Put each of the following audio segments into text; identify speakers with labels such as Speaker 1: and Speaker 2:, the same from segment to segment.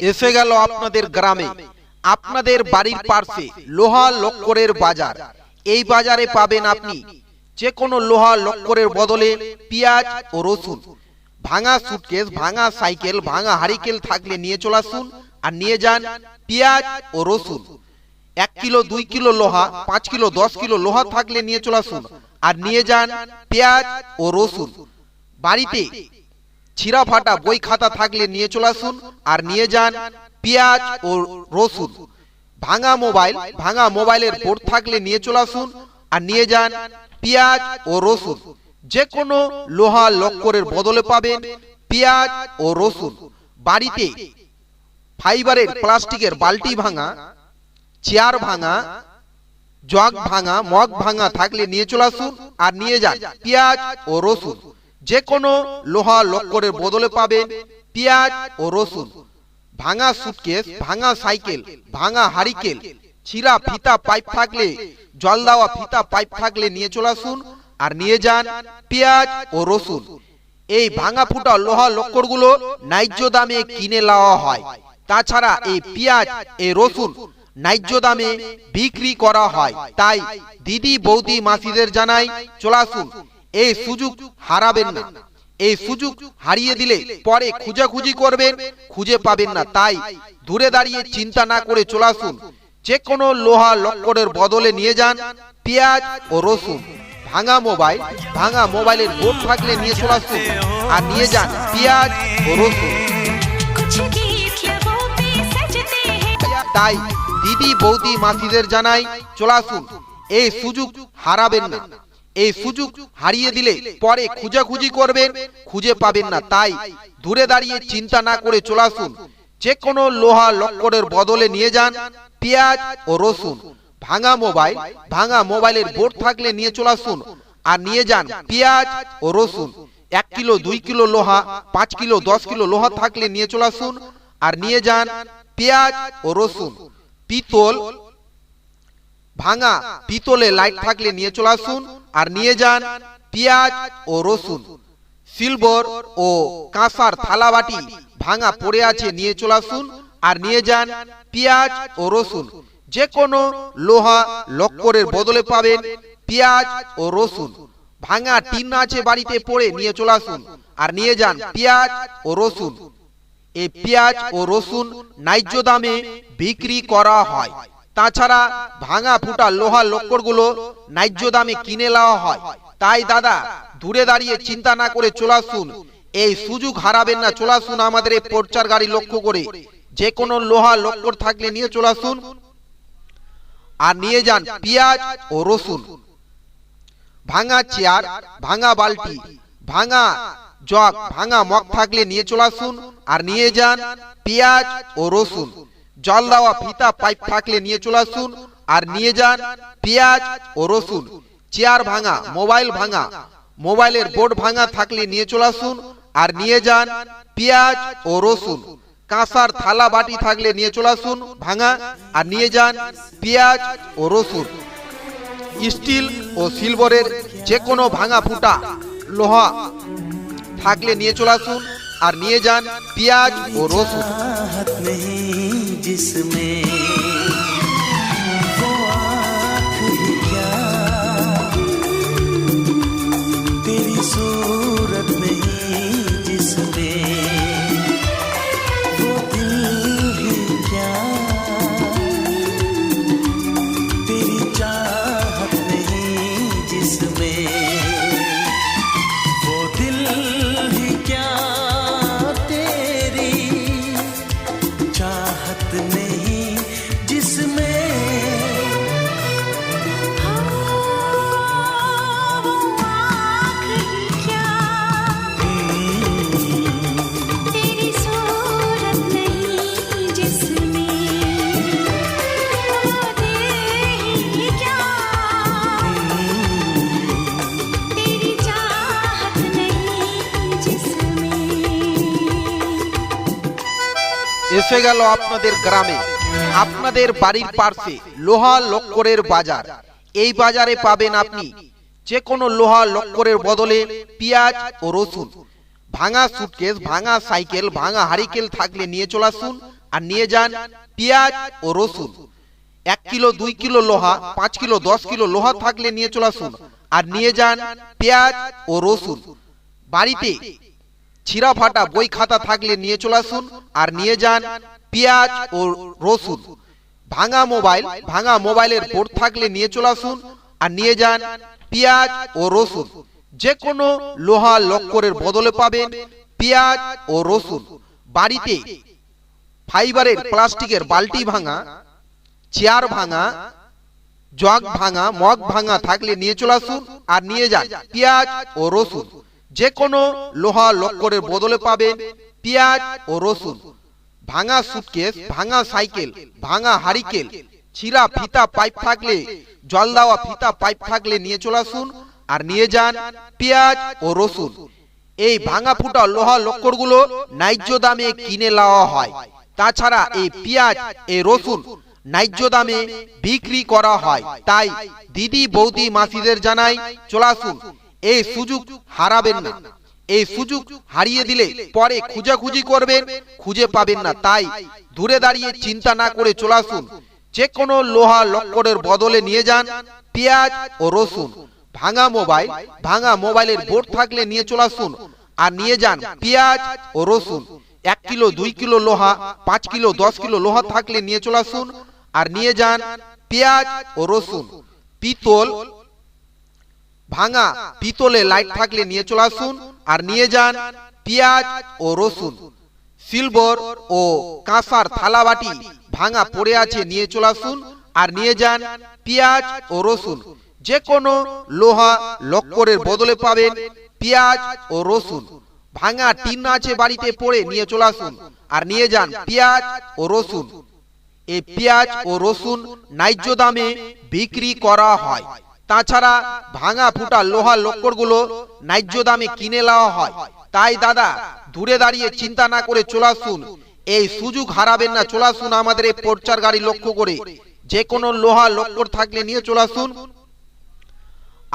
Speaker 1: এসে গেল আপনাদের গ্রামে, আপনাদের বাড়ির পাশে লোহা লক্করের বাজার। এই বাজারে পাবেন আপনি যে কোনো লোহা লক্করের বদলে পেঁয়াজ ও রসুন। ভাঙা সুটকেস, ভাঙা সাইকেল, ভাঙা হারিকেল থাকলে নিয়ে চলে আসুন আর নিয়ে যান পেঁয়াজ ও রসুন। 1 কিলো 2 কিলো লোহা, 5 কিলো 10 কিলো লোহা থাকলে নিয়ে চলে আসুন আর নিয়ে যান পেঁয়াজ ও রসুন। বাড়িতে ছিঁড়া ফাটা বই খাতা থাকলে নিয়ে চলে আসুন আর নিয়ে যান পেঁয়াজ ও রসুন। ভাঙা মোবাইলের পোর্ট থাকলে নিয়ে চলে আসুন আর নিয়ে যান পেঁয়াজ ও রসুন। যে কোনো লোহা লক্করের বদলে পাবেন পেঁয়াজ ও রসুন। বাড়িতে ফাইবারের প্লাস্টিকের বালতি ভাঙা, চেয়ার ভাঙা, জগ ভাঙা, মগ ভাঙা থাকলে নিয়ে চলে আসুন আর নিয়ে যান পেঁয়াজ ও রসুন। যে কোনো লোহা লক্করের বদলে পাবেন পেঁয়াজ ও রসুন। ভাঙা সুটকেস, ভাঙা সাইকেল, ভাঙা হারিকেল, ছিঁড়া ফিতা পাইপ থাকলে, জল দেওয়া ফিতা পাইপ থাকলে নিয়ে চলে আসুন আর নিয়ে যান পেঁয়াজ ও রসুন। এই ভাঙা ফুটা লোহা লক্করগুলো ন্যায্য দামে কিনে নেওয়া হয়। তাছাড়া এই পেঁয়াজ এই রসুন ন্যায্য দামে বিক্রি করা হয়। তাই দিদি বৌদি মাসিদের জানাই, চলে আসুন, এই সুযোগ হারাবেন না। এই সুযোগ হারিয়ে দিলে পরে খুঁজাখুঁজি করবেন, খুঁজে পাবেন না। তাই দূরে দাঁড়িয়ে চিন্তা না করে চলে আসুন, যে কোনো লোহা লক্করের বদলে নিয়ে যান পেঁয়াজ ও রসুন। ভাঙা মোবাইলের বোর্ড থাকলে নিয়ে চলে আসুন আর নিয়ে যান পেঁয়াজ ও রসুন। তাই দিদি বৌদি মাসিদের জানাই, চলে আসুন, এই সুযোগ হারাবেন না। এই সুযোগ হারিয়ে দিলে পরে খুঁজাখুঁজি করবেন, খুঁজে পাবেন না। তাই দূরে দাঁড়িয়ে চিন্তা না করে চলে আসুন, যে কোনো লোহা লক্করের বদলে নিয়ে যান পেঁয়াজ ও রসুন। ভাঙা মোবাইলের বোর্ড থাকলে নিয়ে চলে আসুন আর নিয়ে যান পেঁয়াজ ও রসুন। 1 কিলো 2 কিলো লোহা, 5 কিলো 10 কিলো লোহা থাকলে নিয়ে চলে আসুন আর নিয়ে যান পেঁয়াজ ও রসুন। ভাঙা পিতলে লাইট থাকলে নিয়ে চলে আসুন আর নিয়ে যান পেঁয়াজ ও রসুন। সিলভার ও কাঁসার থালা বাটি ভাঙা পড়ে আছে, নিয়ে চলে আসুন আর নিয়ে যান পেঁয়াজ ও রসুন। যে কোনো লোহা লক্করের বদলে পাবেন পেঁয়াজ ও রসুন। ভাঙা টিন আছে বাড়িতে পড়ে, নিয়ে চলে আসুন আর নিয়ে যান পেঁয়াজ ও রসুন। এই পেঁয়াজ ও রসুন ন্যায্য দামে বিক্রি করা হয়। তাছাড়া ভাঙা ফুটা লোহা লক্করগুলো ন্যায্য দামে কিনে নেওয়া হয়। তাই দাদা দূরে দাঁড়িয়ে চিন্তা না করে চলে আসুন, এই সুযোগ হারাবেন না। চলে আসুন আমাদের এই প্রচার গাড়ি লক্ষ্য করে, যে কোনো লোহা লক্কর থাকলে নিয়ে চলে আসুন আর নিয়ে যান পেঁয়াজ ও রসুন। ভাঙা চেয়ার, ভাঙা বালতি, ভাঙা জগ, ভাঙা মগ থাকলে নিয়ে চলে আসুন আর নিয়ে যান পেঁয়াজ ও রসুন। জল দেওয়া ফিতা পাইপ থাকলে নিয়ে চলে আসুন আর নিয়ে যান পেঁয়াজ ও রসুন। চেয়ার ভাঙা, মোবাইলের বোর্ড ভাঙা থাকলে নিয়ে চলে আসুন আর নিয়ে যান পেঁয়াজ ও রসুন। কাঁসার থালা বাটি থাকলে নিয়ে চলে আসুন ভাঙা আর নিয়ে যান পেঁয়াজ ও রসুন। স্টিল ও সিলভারের যে কোনো ভাঙা ফুটা লোহা থাকলে নিয়ে চলে আসুন আর নিয়ে যান পেঁয়াজ ও রসুন। এসে গেল আপনাদের গ্রামে, আপনাদের বাড়ির পাশে লোহা লক্করের বাজার। এই বাজারে পাবেন আপনি যে কোনো লোহা লক্করের বদলে পেঁয়াজ ও রসুন। ভাঙা সুটকেস, ভাঙা সাইকেল, ভাঙা হারিকেল থাকলে নিয়ে চলে আসুন আর নিয়ে যান পেঁয়াজ ও রসুন। 1 কিলো 2 কিলো লোহা, 5 কিলো 10 কিলো লোহা থাকলে নিয়ে চলে আসুন। আর নিয়ে যান পেঁয়াজ ও রসুন। বাড়িতে ছিঁড়া ফাটা বই খাতা থাকলে নিয়ে চলে আসুন। আর নিয়ে যান পেঁয়াজ ও রসুন। ভাঙা মোবাইলের বোর্ড থাকলে নিয়ে চলে আসুন। আর নিয়ে যান পেঁয়াজ ও রসুন। যে কোনো লোহা লক্করের বদলে পাবেন পেঁয়াজ ও রসুন। বাড়িতে ফাইবারের প্লাস্টিকের বালতি ভাঙা, চেয়ার ভাঙা, জগ ভাঙা, মগ ভাঙা থাকলে নিয়ে চলে আসুন। আর নিয়ে যান পেঁয়াজ ও রসুন। যে কোনো লোহা লক্করের বদলে পাবেন পেঁয়াজ ও রসুন। ভাঙা সুটকেস, ভাঙা সাইকেল, ভাঙা হারিকেল, ছিঁড়া ফিতা পাইপ থাকলে, জল দেওয়া ফিতা পাইপ থাকলে নিয়ে চলে আসুন। আর নিয়ে যান পেঁয়াজ ও রসুন। এই ভাঙা ফুটা লোহা লক্করগুলো ন্যায্য দামে কিনে নেওয়া হয়। তাছাড়া এই পেঁয়াজ এই রসুন ন্যায্য দামে বিক্রি করা হয়। তাই দিদি বৌদি মাসিদের জানাই, চলে আসুন, এই সুযোগ হারাবেন না। এই সুযোগ হারিয়ে দিলে পরে খুঁজাখুঁজি করবেন, খুঁজে পাবেন না। তাই দূরে দাঁড়িয়ে চিন্তা না করে চলে আসুন। যে কোনো লোহা লক্করের বদলে নিয়ে যান পেঁয়াজ ও রসুন। ভাঙা মোবাইলের বোর্ড থাকলে নিয়ে চলে আসুন। আর নিয়ে যান পেঁয়াজ ও রসুন। 1 কিলো 2 কিলো লোহা, 5 কিলো 10 কিলো লোহা থাকলে নিয়ে চলে আসুন। আর নিয়ে যান পেঁয়াজ ও রসুন। পিতল, ভাঙা পিতলে লাইট থাকলে নিয়ে চলে আসুন। আর নিয়ে যান পেঁয়াজ ও রসুন। সিলভার ও কাঁসার থালা বাটি ভাঙা পড়ে আছে, নিয়ে চলে আসুন। আর নিয়ে যান পেঁয়াজ ও রসুন। যে কোনো লোহা লক্করের বদলে পাবেন পেঁয়াজ ও রসুন। ভাঙা টিন আছে বাড়িতে পড়ে, নিয়ে চলে আসুন। আর নিয়ে যান পেঁয়াজ ও রসুন। এই পেঁয়াজ ও রসুন ন্যায্য দামে বিক্রি করা হয়। তাছাড়া ভাঙা ফুটা লোহা লক্করগুলো ন্যায্য দামে কিনে নেওয়া হয়। তাই দাদা দূরে দাঁড়িয়ে চিন্তা না করে চলে আসুন, এই সুযোগ হারাবেন না। চলে আসুন আমাদের এই প্রচার গাড়ি লক্ষ্য করে। যে কোনো লোহা লক্কর থাকলে নিয়ে চলে আসুন।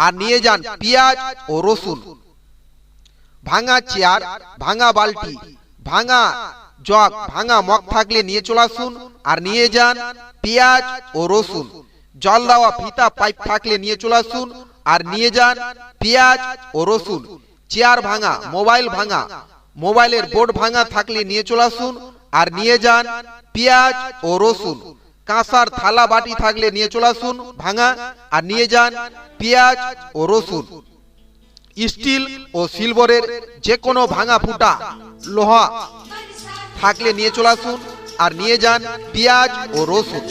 Speaker 1: আর নিয়ে যান পেঁয়াজ ও রসুন। ভাঙা চেয়ার, ভাঙা বালতি, ভাঙা জগ, ভাঙা মগ থাকলে নিয়ে চলে আসুন। আর নিয়ে যান পেঁয়াজ ও রসুন। জল দেওয়া ফিতা পাইপ থাকলে নিয়ে চলে আসুন। আর নিয়ে যান পেঁয়াজ ও রসুন। চেয়ার ভাঙা, মোবাইলের বোর্ড ভাঙা থাকলে নিয়ে চলে আসুন। আর নিয়ে যান পেঁয়াজ ও রসুন। কাঁসার থালা বাটি থাকলে নিয়ে চলে আসুন ভাঙা। আর নিয়ে যান পেঁয়াজ ও রসুন। স্টিল ও সিলভারের যে কোনো ভাঙা ফুটা লোহা থাকলে নিয়ে চলে আসুন। আর নিয়ে যান পেঁয়াজ ও রসুন।